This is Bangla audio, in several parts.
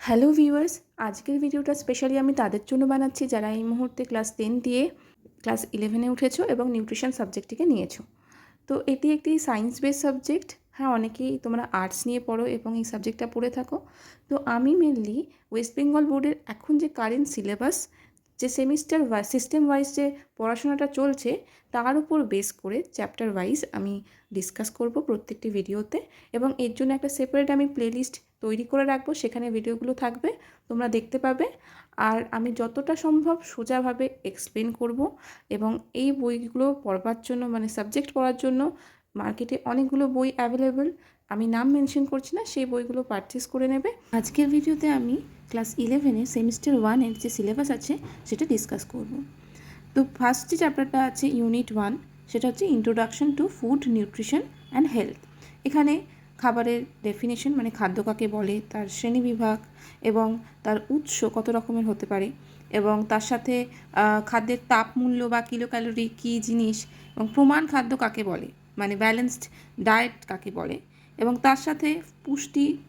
হ্যালো ভিউয়ার্স, আজকের ভিডিওটা স্পেশালি আমি তাদের জন্য বানাচ্ছি যারা এই মুহূর্তে ক্লাস 10 দিয়ে ক্লাস 11-এ উঠেছো এবং নিউট্রিশন সাবজেক্টটিকে নিয়েছো। তো এটি একটি সায়েন্স বেস সাবজেক্ট। হ্যাঁ, অনেকেই তোমরা আর্টস নিয়ে পড়ো এবং এই সাবজেক্টটা পড়ে থাকো। তো আমি মেনলি ওয়েস্ট বেঙ্গল বোর্ডের এখন যে কারেন্ট সিলেবাস, যে সেমিস্টার সিস্টেম ওয়াইজ যে পড়াশোনাটা চলছে তার উপর বেস করে চ্যাপ্টার ওয়াইজ আমি ডিসকাস করব প্রত্যেকটি ভিডিওতে, এবং এর জন্য একটা সেপারেট আমি প্লেলিস্ট তৈরি করে রাখবো, সেখানে ভিডিওগুলো থাকবে, তোমরা দেখতে পাবে। আর আমি যতটা সম্ভব সোজাভাবে এক্সপ্লেন করব, এবং এই বইগুলো পড়বার জন্য মানে সাবজেক্ট পড়ার জন্য মার্কেটে অনেকগুলো বই অ্যাভেলেবেল, আমি নাম মেনশন করছি না, সেই বইগুলো পারচেস করে নেবে। আজকের ভিডিওতে আমি ক্লাস 11-এ সেমিস্টার 1-এর যে সিলেবাস আছে সেটা ডিসকাস করব। তো ফার্স্ট যে চ্যাপ্টারটা আছে ইউনিট 1, সেটা হচ্ছে introduction to food nutrition and health. এখানে খাবারের ডেফিনেশন মানে খাদ্য কাকে বলে, তার শ্রেণীবিভাগ এবং তার উৎস কত রকমের হতে পারে, এবং তার সাথে খাদ্যের তাপমূল্য বা কিলো ক্যালোরি কী জিনিস, এবং প্রমাণ খাদ্য কাকে বলে মানে ব্যালেন্সড ডায়েট কাকে বলে, এবং তার সাথে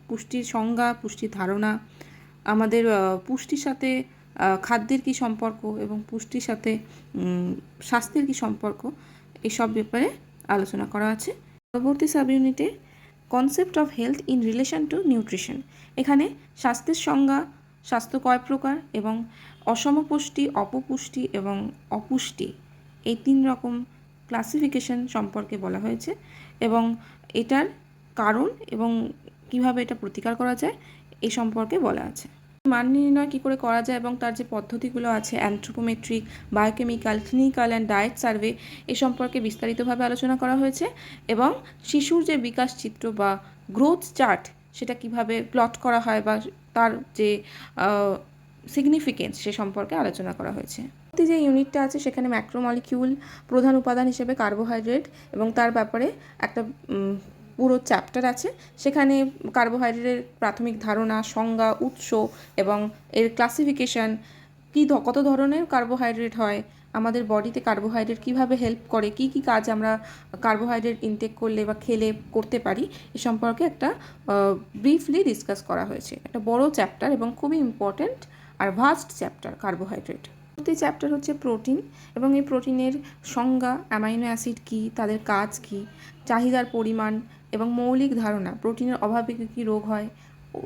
পুষ্টির সংজ্ঞা, পুষ্টির ধারণা, আমাদের পুষ্টির সাথে খাদ্যের কী সম্পর্ক এবং পুষ্টির সাথে স্বাস্থ্যের কী সম্পর্ক, এসব ব্যাপারে আলোচনা করা আছে। পরবর্তী সাব ইউনিটে concept of health in relation to nutrition, এখানে স্বাস্থ্যের সংজ্ঞা, স্বাস্থ্য কয় প্রকার এবং অসমপুষ্টি, অপপুষ্টি এবং অপুষ্টি, এই 3 রকম ক্লাসিফিকেশন সম্পর্কে বলা হয়েছে, এবং এটার কারণ এবং কিভাবে এটা প্রতিকার করা যায় এই সম্পর্কে বলা আছে। মান নির্ণয় কী করে করা যায় এবং তার যে পদ্ধতিগুলো আছে anthropometric, biochemical, clinical and diet survey, এ সম্পর্কে বিস্তারিতভাবে আলোচনা করা হয়েছে, এবং শিশুর যে বিকাশ চিত্র বা গ্রোথ চার্ট সেটা কিভাবে প্লট করা হয় বা তার যে সিগনিফিকেন্স সে সম্পর্কে আলোচনা করা হয়েছে। যে ইউনিটটা আছে সেখানে ম্যাক্রোমলিকিউল, প্রধান উপাদান হিসেবে কার্বোহাইড্রেট এবং তার ব্যাপারে একটা পুরো চ্যাপ্টার আছে। সেখানে কার্বোহাইড্রেটের প্রাথমিক ধারণা, সংজ্ঞা, উৎস এবং এর ক্লাসিফিকেশান, কত ধরনের কার্বোহাইড্রেট হয়, আমাদের বডিতে কার্বোহাইড্রেট কীভাবে হেল্প করে, কী কী কাজ আমরা কার্বোহাইড্রেট ইনটেক করলে বা খেলে করতে পারি, এ সম্পর্কে একটা ব্রিফলি ডিসকাস করা হয়েছে। একটা বড় চ্যাপ্টার এবং খুবই ইম্পর্ট্যান্ট আর ভাস্ট চ্যাপ্টার কার্বোহাইড্রেট। পরবর্তী চ্যাপ্টার হচ্ছে প্রোটিন, এবং এই প্রোটিনের সংজ্ঞা, অ্যামাইনো অ্যাসিড কী, তাদের কাজ কী, চাহিদার পরিমাণ এবং মৌলিক ধারণা, প্রোটিনের অভাবে কী কী রোগ হয়,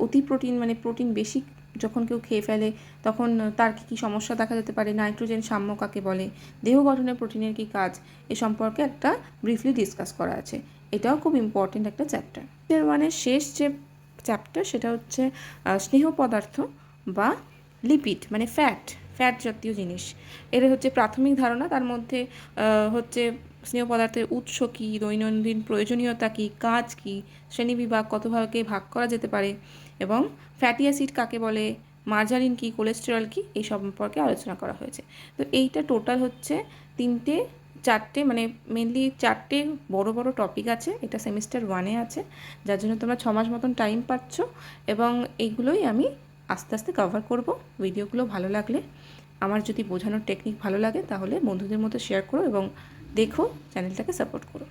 অতি প্রোটিন মানে প্রোটিন বেশি যখন কেউ খেয়ে ফেলে তখন তার কী কী সমস্যা দেখা যেতে পারে, নাইট্রোজেন সাম্য কাকে বলে, দেহ গঠনে প্রোটিনের কী কাজ, এ সম্পর্কে একটা ব্রিফলি ডিসকাস করা আছে। এটাও খুব ইম্পর্টেন্ট একটা চ্যাপ্টার। চ্যাপ্টার 1-এর শেষ যে চ্যাপ্টার সেটা হচ্ছে স্নেহ পদার্থ বা লিপিড মানে ফ্যাট জাতীয় জিনিস। এর হচ্ছে প্রাথমিক ধারণা, তার মধ্যে হচ্ছে স্নেহ পদার্থের উৎস কী, দৈনন্দিন প্রয়োজনীয়তা কী, কাজ কী, শ্রেণীবিভাগ কত ভাগে ভাগ করা যেতে পারে, এবং ফ্যাটি অ্যাসিড কাকে বলে, মার্জারিন কী, কোলেস্টেরল কী, এই সম্পর্কে আলোচনা করা হয়েছে। তো এইটা টোটাল হচ্ছে 4টে মানে মেনলি 4টে বড় বড় টপিক আছে। এটা সেমিস্টার 1-এ আছে, যার জন্য তোমরা 6 মাস মতন টাইম পাচ্ছ, এবং এইগুলোই আমি আস্তে আস্তে কভার করব। ভিডিওগুলো ভালো লাগলে, আমার যদি বোঝানোর টেকনিক ভালো লাগে তাহলে বন্ধুদের মধ্যে শেয়ার করো এবং দেখো, চ্যানেলটাকে সাপোর্ট করো।